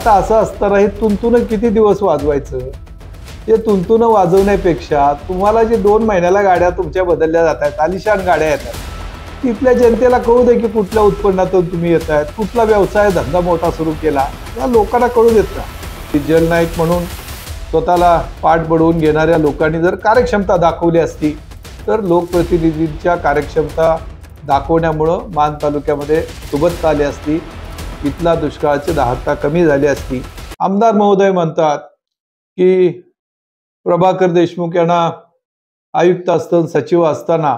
आता असं असताना हे तुंतुन किती दिवस वाजवायचं? ते तुंतुन वाजवण्यापेक्षा तुम्हाला जे 2 महिन्याला गाड्या तुमच्या बदलल्या जात आहेत, आलिशान गाड्या येतात, तिथल्या जनतेला कळू दे की कुठल्या उत्पन्नातून तुम्ही येतायत, कुठला व्यवसाय धंदा मोठा सुरू केला, या लोकांना कळू देत ना. जलनायक म्हणून स्वतःला पाठ बडवून घेणाऱ्या लोकांनी जर कार्यक्षमता दाखवली असती तर लोकप्रतिनिधींच्या कार्यक्षमता दाखवण्यामुळं मान तालुक्यामध्ये सुबत्ता आली असती, इथला दुष्काळाची दाहकता कमी झाली असती. आमदार महोदय म्हणतात की प्रभाकर देशमुख यांना आयुक्त असताना सचिव असताना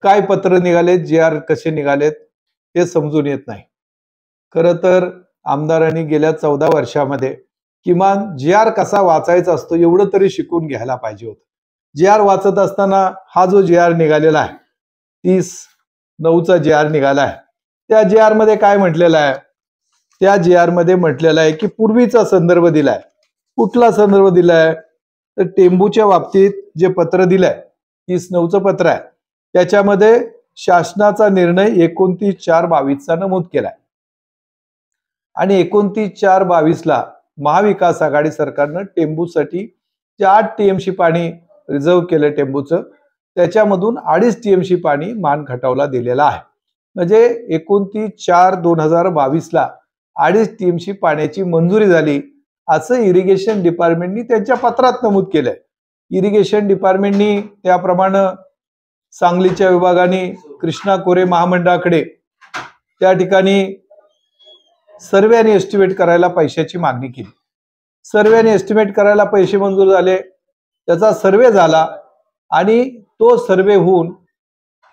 काय पत्र निघालेत, JR कसे निघालेत हे समजून येत नाही. खरं तर आमदारांनी गेल्या 14 वर्षामध्ये किमान JR कसा वाचायचा असतो एवढं तरी शिकून घ्यायला पाहिजे होतं. JR वाचत असताना हा जो JR निघालेला आहे 30/9चा JR निघाला आहे, त्या JR मध्ये काय म्हटलेलं आहे? त्या JR मध्ये म्हटलेलं आहे की पूर्वीचा संदर्भ दिलाय. कुठला संदर्भ दिलाय? तर टेंबूच्या बाबतीत जे पत्र दिलंय 30/9चं पत्र आहे, त्याच्यामध्ये शासनाचा निर्णय 29/4/22चा नमूद केलाय आणि 29/4/22ला महाविकास आघाडी सरकारनं टेंबूसाठी जे 8 TMC पाणी रिझर्व केलं टेंबूचं, त्याच्यामधून 2.5 TMC पाणी मान खटावला दिलेलं आहे. म्हणजे 29/4/2022ला 2.5 TMC पाण्याची मंजुरी झाली असं इरिगेशन डिपार्टमेंटनी त्यांच्या पत्रात नमूद केलंय. इरिगेशन डिपार्टमेंटनी त्याप्रमाणे सांगलीच्या विभागाने कृष्णा खोरे महामंडळाकडे त्या ठिकाणी सर्वे आणि एस्टिमेट करायला पैशाची मागणी केली. सर्वे आणि एस्टिमेट करायला पैसे मंजूर झाले, त्याचा सर्वे झाला आणि तो सर्वे होऊन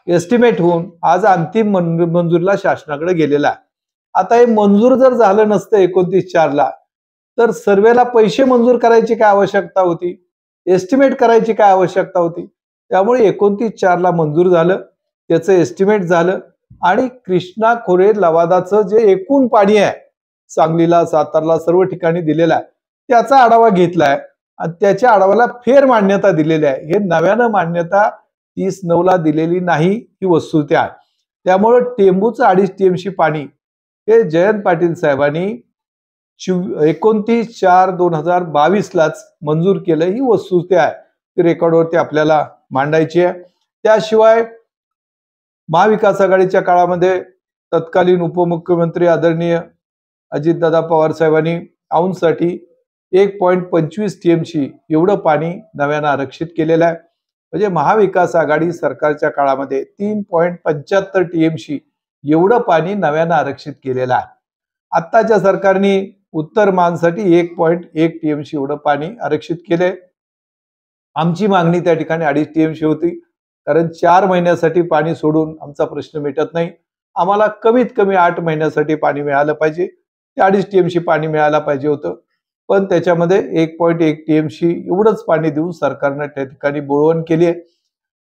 एस्टिमेट होऊन आज अंतिम मंजुरीला शासनाकडे गेलेला आहे. आता हे मंजूर जर झालं नसतं 29/4ला तर सर्वेला पैसे मंजूर करायची काय आवश्यकता होती? एस्टिमेट करायची काय आवश्यकता होती? त्यामुळे 29/4ला मंजूर झालं, त्याचं एस्टिमेट झालं आणि कृष्णा खोरे लवादाचं जे एकूण पाणी आहे सांगलीला, सातारला सर्व ठिकाणी दिलेलं आहे त्याचा आढावा घेतलाय आणि त्याच्या आढाव्याला फेर मान्यता दिलेली आहे. हे नव्यानं मान्यता 30/9ला दिलेली नाही ही वस्तुस्थिती आहे. त्यामुळे टेंबूचं 2.5 TMC पाणी हे जयंत पाटील साहेबांनी 29/4/2022लाच मंजूर केलं ही वस्तुस्थिती आहे. ती रेकॉर्डवरती आपल्याला मांडायची आहे. त्याशिवाय महाविकास आघाडीच्या काळामध्ये तत्कालीन उपमुख्यमंत्री आदरणीय अजितदादा पवार साहेबांनी औंधसाठी 1.25 TMC एवढं पाणी नव्यानं आरक्षित केलेलं आहे. म्हणजे महाविकास आघाडी सरकारच्या काळामध्ये 3.75 TMC एवढं पाणी नव्यानं आरक्षित केलेलं आहे. आत्ताच्या सरकारने उत्तर मानसाठी 1.1 TMC एवढं पाणी आरक्षित केलंय. आमची मागणी त्या ठिकाणी 2.5 TMC होती, कारण 4 महिन्यासाठी पाणी सोडून आमचा प्रश्न मिटत नाही. आम्हाला कमीत कमी 8 महिन्यासाठी पाणी मिळालं पाहिजे. 2.5 TMC पाणी मिळायला पाहिजे होतं, पण त्याच्यामध्ये 1.1 TMC एवढंच पाणी देऊन सरकारनं त्या ठिकाणी बोळवण केली आहे.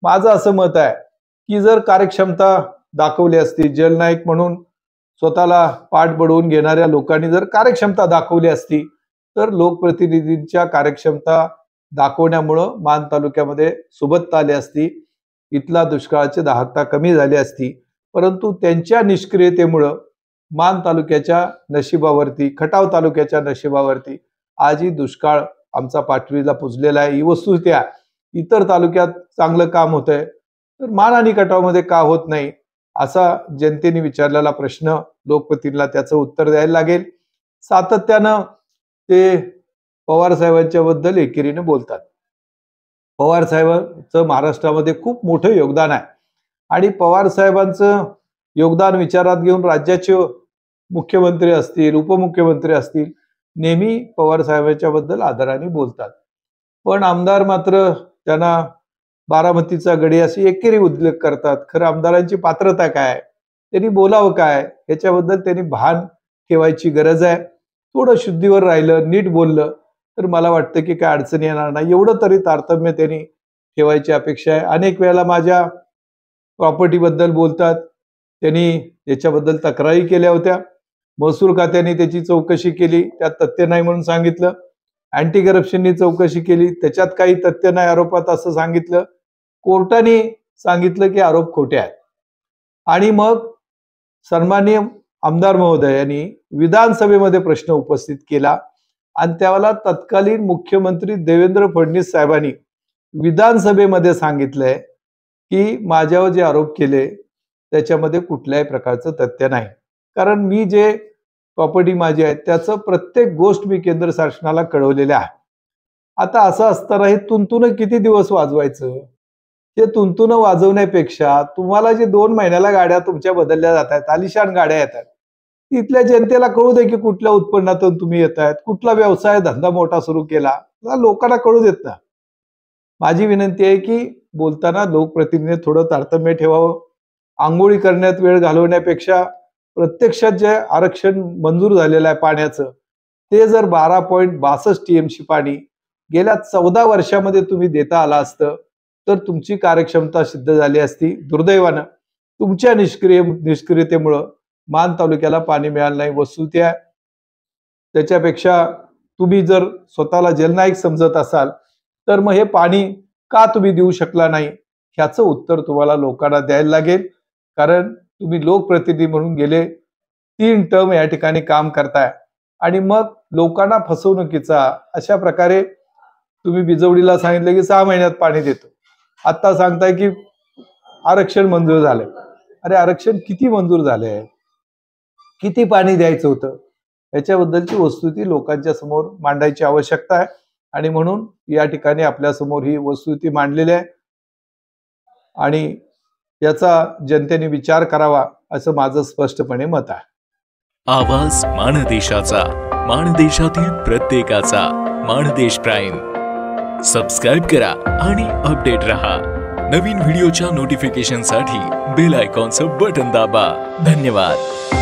माझं असं मत आहे की जर कार्यक्षमता दाखवली असती, जलनायक म्हणून स्वतःला पाठ बडवून घेणाऱ्या लोकांनी जर कार्यक्षमता दाखवली असती तर लोकप्रतिनिधींच्या कार्यक्षमता दाखवण्यामुळं मान तालुक्यामध्ये सुबत्ता आली असती, इथला दुष्काळाची दाहकता कमी झाली असती. परंतु त्यांच्या निष्क्रियतेमुळं मान तालुक्याच्या नशिबावरती, खटाव तालुक्याच्या नशिबावरती आजही दुष्काळ आमचा पाठवीला पुजलेला आहे. ही वस्तुस्थिती आहे. इतर तालुक्यात चांगलं काम होतंय तर मान आणि खटावमध्ये का होत नाही असा जनतेने विचारलेला प्रश्न लोकप्रतिनिधीला त्याचं उत्तर द्यायला लागेल. सातत्यानं ते पवार साहेबांच्या बद्दल एकेरीने बोलतात. पवार साहेबांचं महाराष्ट्रामध्ये खूप मोठं योगदान आहे आणि पवार साहेबांचं योगदान विचारात घेऊन राज्याचे मुख्यमंत्री असतील, उपमुख्यमंत्री असतील, नेहमी पवार साहेबांच्या बद्दल आदराने बोलतात. पण आमदार मात्र त्यांना बारामतीचा गडी अशी एकेरी उल्लेख करतात. खरं आमदारांची पात्रता काय, त्यांनी बोलावं काय याच्याबद्दल त्यांनी भान ठेवायची गरज आहे. थोडं शुद्धीवर राहिलं, नीट बोललं तर मला वाटतं की काय अडचण येणार नाही. एवढं तरी तारतम्य त्यांनी ठेवायची अपेक्षा आहे. अनेक वेळेला माझ्या प्रॉपर्टीबद्दल बोलतात. त्यांनी याच्याबद्दल तक्रारी केल्या होत्या. महसूल खात्याने त्याची चौकशी केली, त्यात तथ्य नाही म्हणून सांगितलं. अँटी करप्शननी चौकशी केली, त्याच्यात काही तथ्य नाही आरोपात असं सांगितलं. कोर्टाने सांगितलं की आरोप खोटे आहेत आणि मग सन्माननीय आमदार महोदय यांनी विधानसभेमध्ये प्रश्न उपस्थित केला आणि त्यावेळेला तत्कालीन मुख्यमंत्री देवेंद्र फडणवीस साहेबांनी विधानसभेमध्ये सांगितलंय की माझ्यावर जे आरोप केले त्याच्यामध्ये कुठल्याही प्रकारचं तथ्य नाही, कारण मी जे प्रॉपर्टी माझी आहे त्याचं प्रत्येक गोष्ट मी केंद्र शासनाला कळवलेले आहे. आता असं असताना हे तुंतुन किती दिवस वाजवायचं? ते तुंतुन वाजवण्यापेक्षा तुम्हाला जे 2 महिन्याला गाड्या तुमच्या बदलल्या जात आहेत, आलिशान गाड्या येतात, तिथल्या जनतेला कळू दे की कुठल्या उत्पन्नातून तुम्ही येत आहेत, कुठला व्यवसाय धंदा मोठा सुरू केला, लोकांना कळू देत ना. माझी विनंती आहे की बोलताना लोकप्रतिनिधी थोडं तारतम्य ठेवावं. आंघोळी करण्यात वेळ घालवण्यापेक्षा प्रत्यक्षात जे आरक्षण मंजूर झालेलं आहे पाण्याचं, ते जर 12.62 TMC पाणी गेल्या 14 वर्षामध्ये तुम्ही देता आला असतं तर तुमची कार्यक्षमता सिद्ध झाली असती. दुर्दैवानं तुमच्या निष्क्रियतेमुळं मान तालुक्याला पाणी मिळालं नाही. वस्तुस्थिती आहे. त्याच्यापेक्षा तुम्ही जर स्वतःला जलनायक समजत असाल तर मग हे पाणी का तुम्ही देऊ शकला नाही ह्याचं उत्तर तुम्हाला लोकांना द्यायला लागेल, कारण तुम्ही लोकप्रतिनिधी म्हणून गेले 3 टर्म या ठिकाणी काम करताय आणि मग लोकांना फसवणुकीचा अशा प्रकारे तुम्ही बिजवडीला सांगितलं की 6 महिन्यात पाणी देतो, आता सांगताय की आरक्षण मंजूर झालंय. अरे आरक्षण किती मंजूर झालंय, किती पाणी द्यायचं होतं, याच्याबद्दलची वस्तुस्थिती लोकांच्या समोर मांडायची आवश्यकता आहे आणि म्हणून या ठिकाणी आपल्या समोर ही वस्तुस्थिती मांडलेली आहे आणि याचा जनतेने विचार करावा असं माझं स्पष्टपणे मत आहे. आवाज माणदेशाचा, माणदेशातील प्रत्येकाचा. माणदेश प्राईम सबस्क्राइब करा आणि अपडेट रहा. नवीन व्हिडिओच्या नोटिफिकेशनसाठी बेल आयकॉनचं बटन दाबा. धन्यवाद.